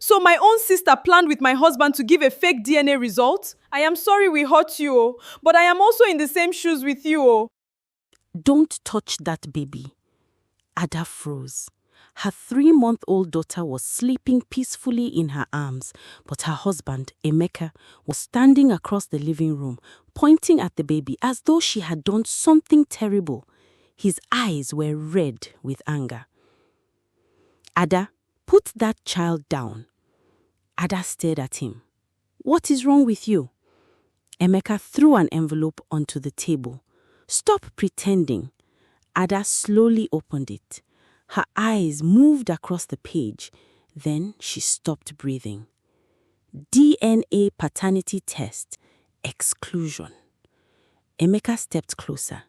So my own sister planned with my husband to give a fake DNA result? I am sorry we hurt you, oh, but I am also in the same shoes with you, oh. Don't touch that baby. Ada froze. Her 3-month-old daughter was sleeping peacefully in her arms, but her husband, Emeka, was standing across the living room, pointing at the baby as though she had done something terrible. His eyes were red with anger. Ada, put that child down. Ada stared at him. What is wrong with you? Emeka threw an envelope onto the table. Stop pretending. Ada slowly opened it. Her eyes moved across the page. Then she stopped breathing. DNA paternity test. Exclusion. Emeka stepped closer.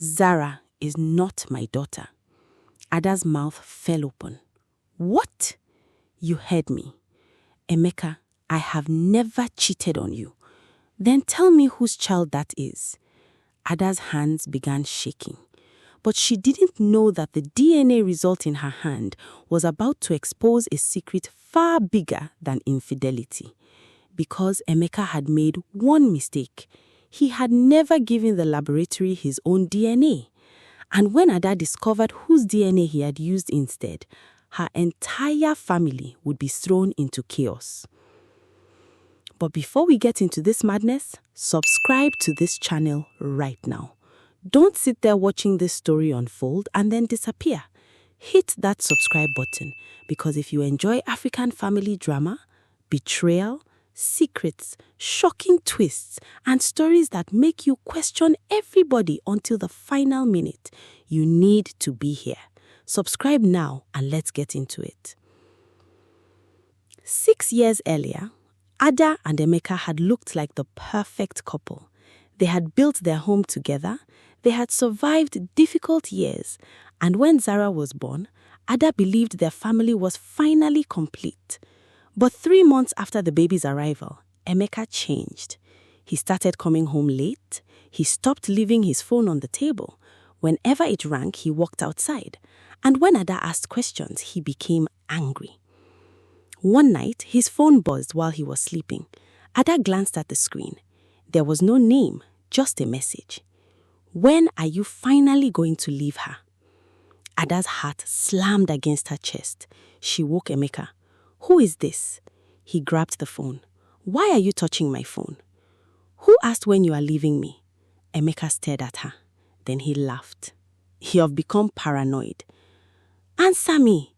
Zara is not my daughter. Ada's mouth fell open. What? You heard me. Emeka, I have never cheated on you. Then tell me whose child that is. Ada's hands began shaking. But she didn't know that the DNA result in her hand was about to expose a secret far bigger than infidelity. Because Emeka had made one mistake. He had never given the laboratory his own DNA. And when Ada discovered whose DNA he had used instead, her entire family would be thrown into chaos. But before we get into this madness, subscribe to this channel right now. Don't sit there watching this story unfold and then disappear. Hit that subscribe button because if you enjoy African family drama, betrayal, secrets, shocking twists, and stories that make you question everybody until the final minute, you need to be here. Subscribe now and let's get into it. 6 years earlier, Ada and Emeka had looked like the perfect couple. They had built their home together, they had survived difficult years, and when Zara was born, Ada believed their family was finally complete. But 3 months after the baby's arrival, Emeka changed. He started coming home late, he stopped leaving his phone on the table. Whenever it rang, he walked outside, and when Ada asked questions, he became angry. One night, his phone buzzed while he was sleeping. Ada glanced at the screen. There was no name, just a message. When are you finally going to leave her? Ada's heart slammed against her chest. She woke Emeka. Who is this? He grabbed the phone. Why are you touching my phone? Who asked when you are leaving me? Emeka stared at her. Then he laughed. You have become paranoid. Answer me.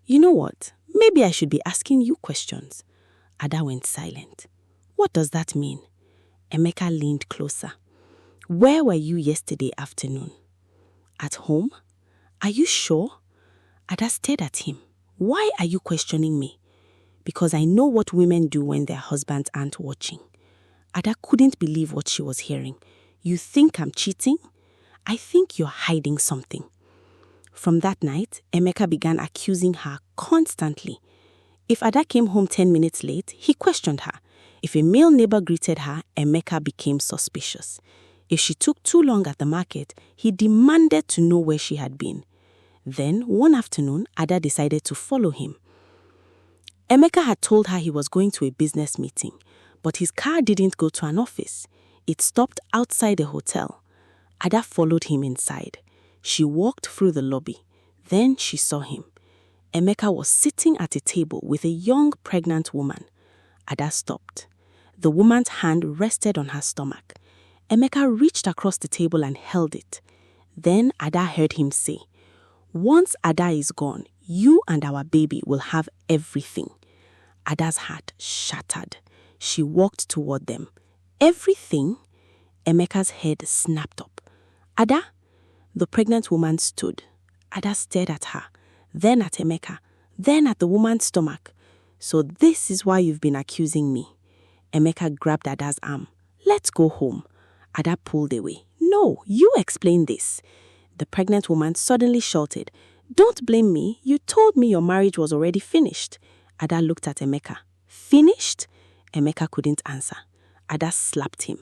You know what? Maybe I should be asking you questions. Ada went silent. What does that mean? Emeka leaned closer. Where were you yesterday afternoon? At home? Are you sure? Ada stared at him. Why are you questioning me? Because I know what women do when their husbands aren't watching. Ada couldn't believe what she was hearing. You think I'm cheating? I think you're hiding something. From that night, Emeka began accusing her constantly. If Ada came home 10 minutes late, he questioned her. If a male neighbor greeted her, Emeka became suspicious. If she took too long at the market, he demanded to know where she had been. Then, one afternoon, Ada decided to follow him. Emeka had told her he was going to a business meeting, but his car didn't go to an office. It stopped outside a hotel. Ada followed him inside. She walked through the lobby. Then she saw him. Emeka was sitting at a table with a young pregnant woman. Ada stopped. The woman's hand rested on her stomach. Emeka reached across the table and held it. Then Ada heard him say, Once Ada is gone, you and our baby will have everything. Ada's heart shattered. She walked toward them. Everything? Emeka's head snapped up. Ada? The pregnant woman stood. Ada stared at her, then at Emeka, then at the woman's stomach. So this is why you've been accusing me. Emeka grabbed Ada's arm. Let's go home. Ada pulled away. No, you explain this. The pregnant woman suddenly shouted, Don't blame me. You told me your marriage was already finished. Ada looked at Emeka. Finished? Emeka couldn't answer. Ada slapped him.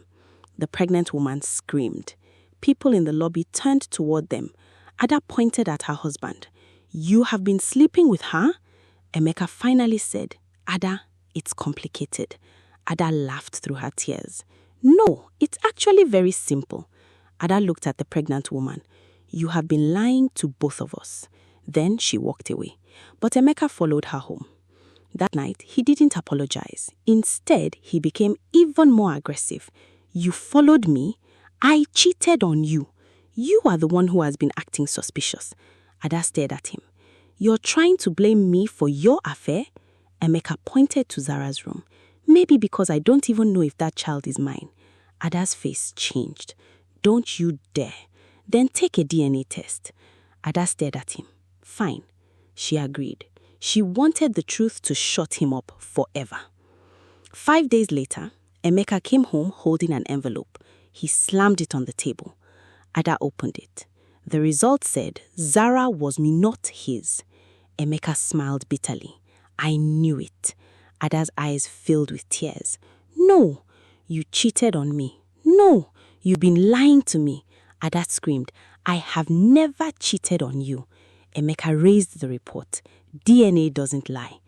The pregnant woman screamed. People in the lobby turned toward them. Ada pointed at her husband. You have been sleeping with her? Emeka finally said, Ada, it's complicated. Ada laughed through her tears. No, it's actually very simple. Ada looked at the pregnant woman. You have been lying to both of us. Then she walked away. But Emeka followed her home. That night, he didn't apologize. Instead, he became even more aggressive. You followed me. I cheated on you. You are the one who has been acting suspicious. Ada stared at him. You're trying to blame me for your affair? Emeka pointed to Zara's room. Maybe because I don't even know if that child is mine. Ada's face changed. Don't you dare. Then take a DNA test. Ada stared at him. Fine. She agreed. She wanted the truth to shut him up forever. 5 days later, Emeka came home holding an envelope. He slammed it on the table. Ada opened it. The result said Zara was not his. Emeka smiled bitterly. I knew it. Ada's eyes filled with tears. No, you cheated on me. No, you've been lying to me. Ada screamed. I have never cheated on you. Emeka raised the report. DNA doesn't lie.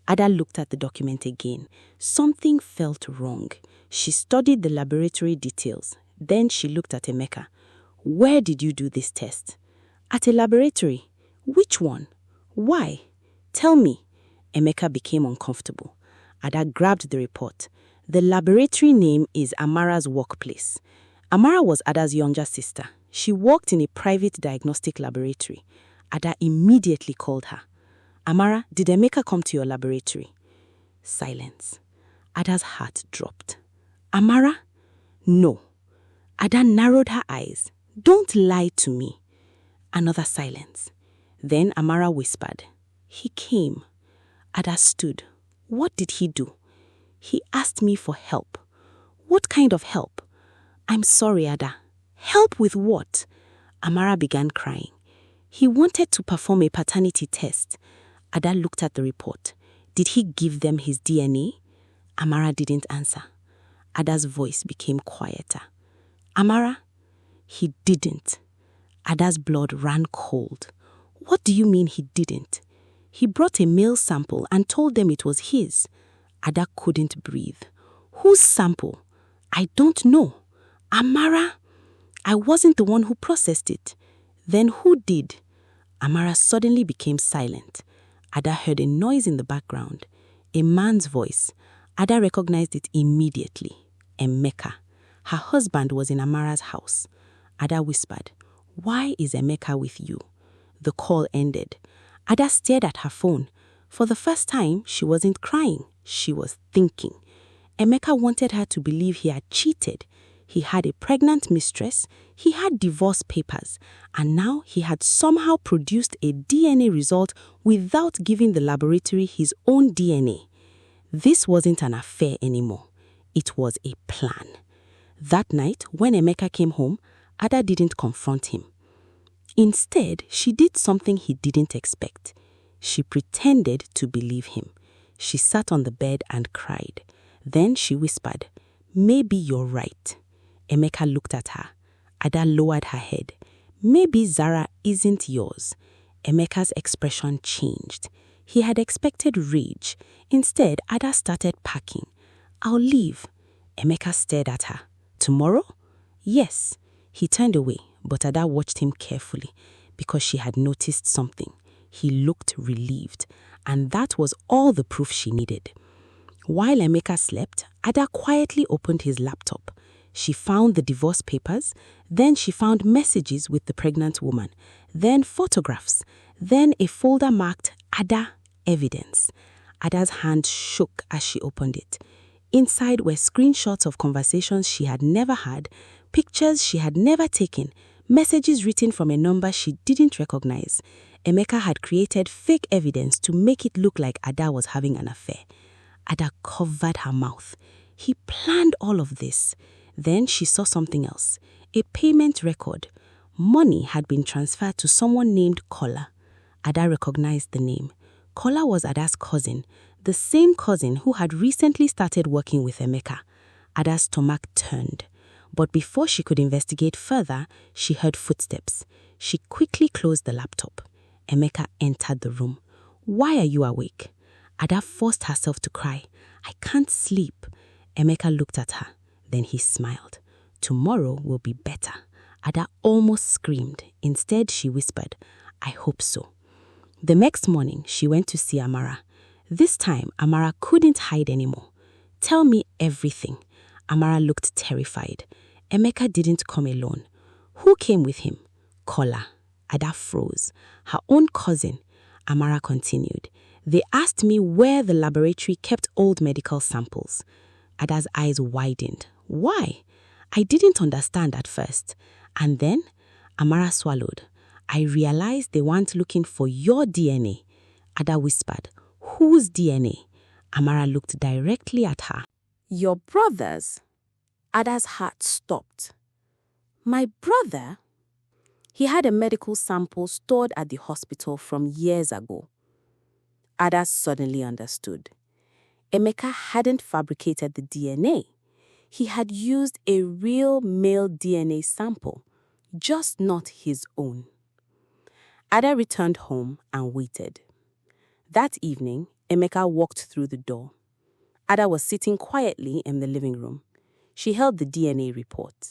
Ada looked at the document again. Something felt wrong. She studied the laboratory details. Then she looked at Emeka. Where did you do this test? At a laboratory. Which one? Why? Tell me. Emeka became uncomfortable. Ada grabbed the report. The laboratory name is Amara's workplace. Amara was Ada's younger sister. She worked in a private diagnostic laboratory. Ada immediately called her. Amara, did Emeka come to your laboratory? Silence. Ada's heart dropped. Amara? No. Ada narrowed her eyes. Don't lie to me. Another silence. Then Amara whispered. He came. Ada stood. What did he do? He asked me for help. What kind of help? I'm sorry, Ada. Help with what? Amara began crying. He wanted to perform a paternity test. Ada looked at the report. Did he give them his DNA? Amara didn't answer. Ada's voice became quieter. Amara? He didn't. Ada's blood ran cold. What do you mean he didn't? He brought a male sample and told them it was his. Ada couldn't breathe. Whose sample? I don't know. Amara? I wasn't the one who processed it. Then who did? Amara suddenly became silent. Ada heard a noise in the background. A man's voice. Ada recognized it immediately. Emeka. Her husband was in Amara's house. Ada whispered, Why is Emeka with you? The call ended. Ada stared at her phone. For the first time, she wasn't crying. She was thinking. Emeka wanted her to believe he had cheated. He had a pregnant mistress. He had divorce papers. And now he had somehow produced a DNA result without giving the laboratory his own DNA. This wasn't an affair anymore. It was a plan. That night, when Emeka came home, Ada didn't confront him. Instead, she did something he didn't expect. She pretended to believe him. She sat on the bed and cried. Then she whispered, Maybe you're right. Emeka looked at her. Ada lowered her head. Maybe Zara isn't yours. Emeka's expression changed. He had expected rage. Instead, Ada started packing. I'll leave. Emeka stared at her. Tomorrow? Yes. He turned away, but Ada watched him carefully because she had noticed something. He looked relieved, and that was all the proof she needed. While Emeka slept, Ada quietly opened his laptop. She found the divorce papers, then she found messages with the pregnant woman, then photographs, then a folder marked Ada Evidence. Ada's hand shook as she opened it. Inside were screenshots of conversations she had never had, pictures she had never taken, messages written from a number she didn't recognize. Emeka had created fake evidence to make it look like Ada was having an affair. Ada covered her mouth. He planned all of this. Then she saw something else. A payment record. Money had been transferred to someone named Kola. Ada recognized the name. Kola was Ada's cousin, the same cousin who had recently started working with Emeka. Ada's stomach turned. But before she could investigate further, she heard footsteps. She quickly closed the laptop. Emeka entered the room. Why are you awake? Ada forced herself to cry. I can't sleep. Emeka looked at her. Then he smiled. Tomorrow will be better. Ada almost screamed. Instead, she whispered, I hope so. The next morning, she went to see Amara. This time, Amara couldn't hide anymore. Tell me everything. Amara looked terrified. Emeka didn't come alone. Who came with him? Kola. Ada froze. Her own cousin. Amara continued. They asked me where the laboratory kept old medical samples. Ada's eyes widened. Why? I didn't understand at first. And then, Amara swallowed. I realized they weren't looking for your DNA. Ada whispered. Whose DNA? Amara looked directly at her. Your brother's? Ada's heart stopped. My brother? He had a medical sample stored at the hospital from years ago. Ada suddenly understood. Emeka hadn't fabricated the DNA. He had used a real male DNA sample, just not his own. Ada returned home and waited. That evening, Emeka walked through the door. Ada was sitting quietly in the living room. She held the DNA report.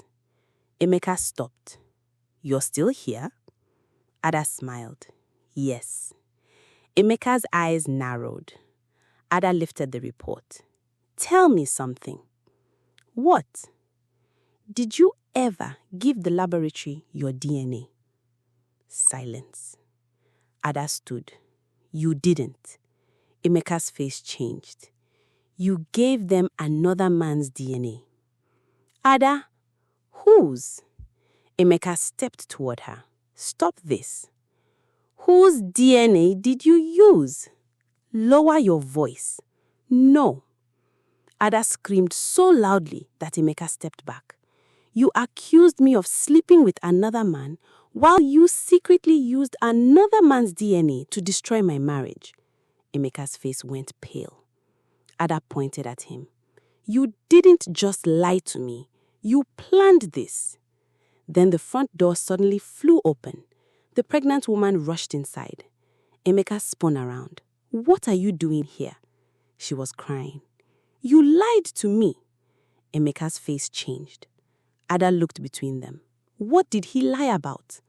Emeka stopped. You're still here? Ada smiled. Yes. Emeka's eyes narrowed. Ada lifted the report. Tell me something. What? Did you ever give the laboratory your DNA? Silence. Ada stood. You didn't. Emeka's face changed. You gave them another man's DNA. Ada, whose? Emeka stepped toward her. Stop this. Whose DNA did you use? Lower your voice. No. Ada screamed so loudly that Emeka stepped back. You accused me of sleeping with another man while you secretly used another man's DNA to destroy my marriage. Emeka's face went pale. Ada pointed at him. You didn't just lie to me. You planned this. Then the front door suddenly flew open. The pregnant woman rushed inside. Emeka spun around. What are you doing here? She was crying. You lied to me. Emeka's face changed. Ada looked between them. What did he lie about?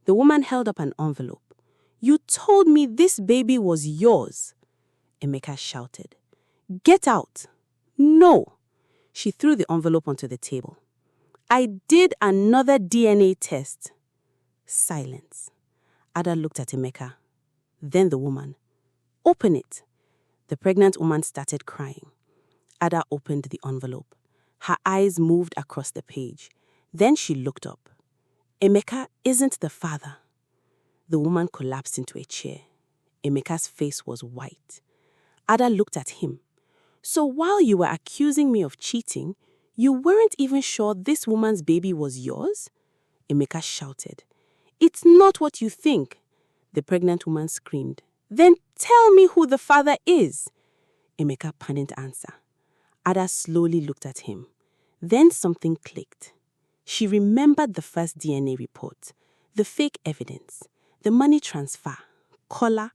The woman held up an envelope. You told me this baby was yours. Emeka shouted. Get out. No. She threw the envelope onto the table. I did another DNA test. Silence. Ada looked at Emeka. Then the woman. Open it. The pregnant woman started crying. Ada opened the envelope. Her eyes moved across the page. Then she looked up. Emeka isn't the father. The woman collapsed into a chair. Emeka's face was white. Ada looked at him. So while you were accusing me of cheating, you weren't even sure this woman's baby was yours? Emeka shouted. It's not what you think. The pregnant woman screamed. Then tell me who the father is. Emeka didn't answer. Ada slowly looked at him. Then something clicked. She remembered the first DNA report, the fake evidence, the money transfer, Kola,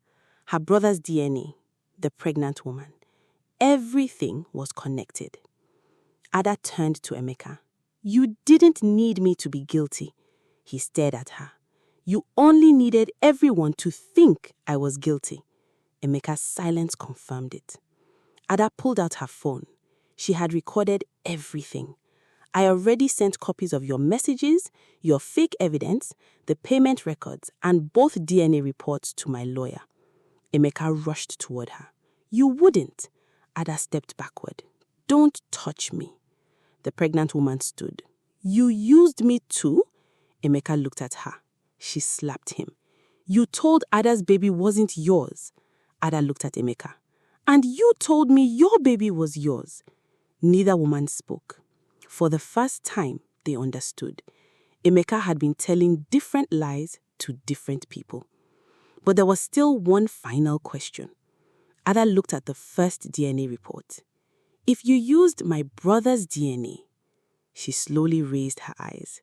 her brother's DNA, the pregnant woman. Everything was connected. Ada turned to Emeka. You didn't need me to be guilty. He stared at her. You only needed everyone to think I was guilty. Emeka's silence confirmed it. Ada pulled out her phone. She had recorded everything. I already sent copies of your messages, your fake evidence, the payment records, and both DNA reports to my lawyer. Emeka rushed toward her. You wouldn't. Ada stepped backward. Don't touch me. The pregnant woman stood. You used me too? Emeka looked at her. She slapped him. You told Ada's baby wasn't yours. Ada looked at Emeka. And you told me your baby was yours. Neither woman spoke. For the first time, they understood. Emeka had been telling different lies to different people. But there was still one final question. Ada looked at the first DNA report. If you used my brother's DNA, she slowly raised her eyes.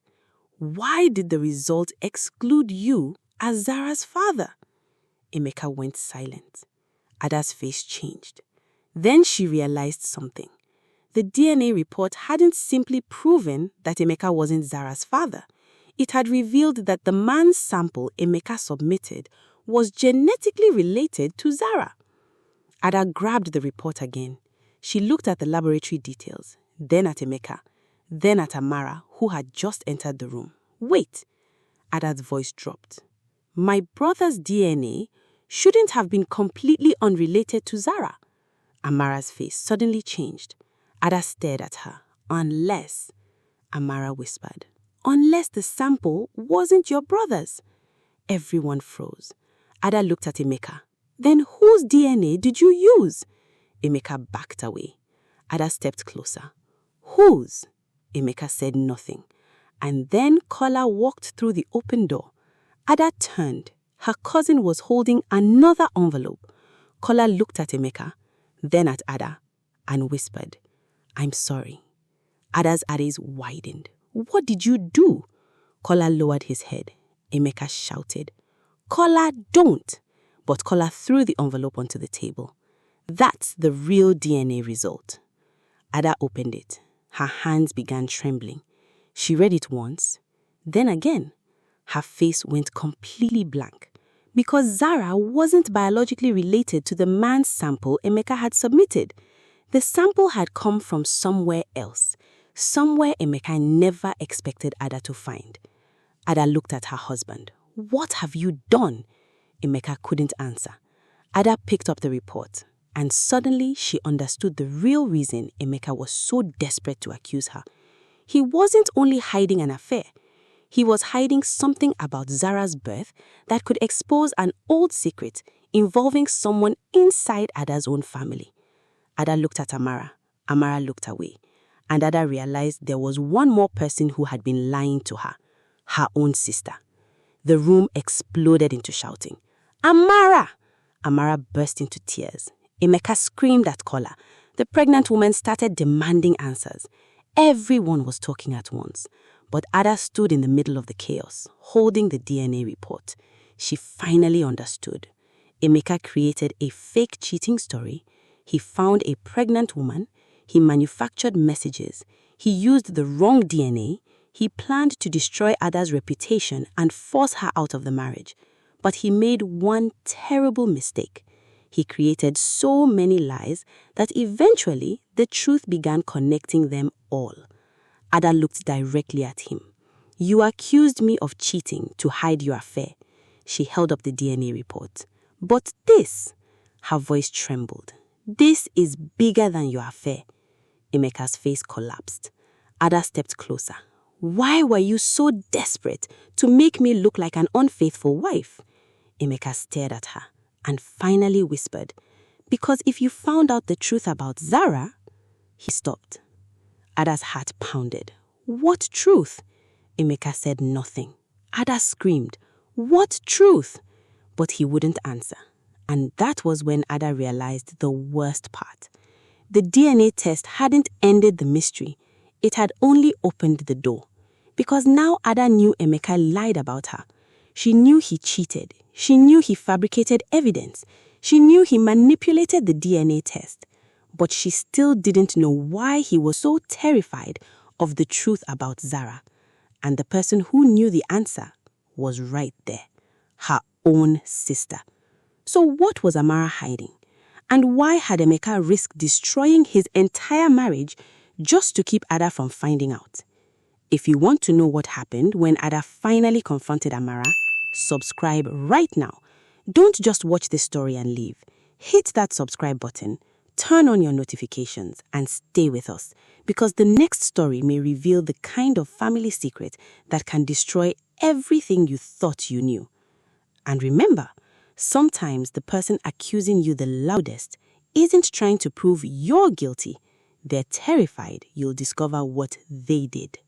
Why did the result exclude you as Zara's father? Emeka went silent. Ada's face changed. Then she realized something. The DNA report hadn't simply proven that Emeka wasn't Zara's father. It had revealed that the man's sample Emeka submitted was genetically related to Zara. Ada grabbed the report again. She looked at the laboratory details, then at Emeka, then at Amara, who had just entered the room. Wait! Ada's voice dropped. My brother's DNA shouldn't have been completely unrelated to Zara. Amara's face suddenly changed. Ada stared at her. Unless, Amara whispered, unless the sample wasn't your brother's. Everyone froze. Ada looked at Emeka. Then whose DNA did you use? Emeka backed away. Ada stepped closer. Whose? Emeka said nothing. And then Kola walked through the open door. Ada turned. Her cousin was holding another envelope. Kola looked at Emeka, then at Ada, and whispered, I'm sorry. Ada's eyes widened. What did you do? Kola lowered his head. Emeka shouted, Kola, don't! But Kola threw the envelope onto the table. That's the real DNA result. Ada opened it. Her hands began trembling. She read it once, then again. Her face went completely blank because Zara wasn't biologically related to the man's sample Emeka had submitted. The sample had come from somewhere else, somewhere Emeka never expected Ada to find. Ada looked at her husband. What have you done? Emeka couldn't answer. Ada picked up the report, and suddenly she understood the real reason Emeka was so desperate to accuse her. He wasn't only hiding an affair. He was hiding something about Zara's birth that could expose an old secret involving someone inside Ada's own family. Ada looked at Amara. Amara looked away. And Ada realized there was one more person who had been lying to her, her own sister. The room exploded into shouting. Amara! Amara burst into tears. Emeka screamed at Kola. The pregnant woman started demanding answers. Everyone was talking at once. But Ada stood in the middle of the chaos, holding the DNA report. She finally understood. Emeka created a fake cheating story. He found a pregnant woman. He manufactured messages. He used the wrong DNA. He planned to destroy Ada's reputation and force her out of the marriage. But he made one terrible mistake. He created so many lies that eventually the truth began connecting them all. Ada looked directly at him. You accused me of cheating to hide your affair. She held up the DNA report. But this, her voice trembled. This is bigger than your affair. Emeka's face collapsed. Ada stepped closer. Why were you so desperate to make me look like an unfaithful wife? Emeka stared at her and finally whispered, because if you found out the truth about Zara... He stopped. Ada's heart pounded. What truth? Emeka said nothing. Ada screamed, what truth? But he wouldn't answer. And that was when Ada realized the worst part. The DNA test hadn't ended the mystery. It had only opened the door. Because now Ada knew Emeka lied about her. She knew he cheated. She knew he fabricated evidence. She knew he manipulated the DNA test. But she still didn't know why he was so terrified of the truth about Zara. And the person who knew the answer was right there, her own sister. So what was Amara hiding? And why had Emeka risked destroying his entire marriage just to keep Ada from finding out? If you want to know what happened when Ada finally confronted Amara, subscribe right now. Don't just watch this story and leave. Hit that subscribe button, turn on your notifications, and stay with us, because the next story may reveal the kind of family secret that can destroy everything you thought you knew. And remember, sometimes the person accusing you the loudest isn't trying to prove you're guilty. They're terrified you'll discover what they did.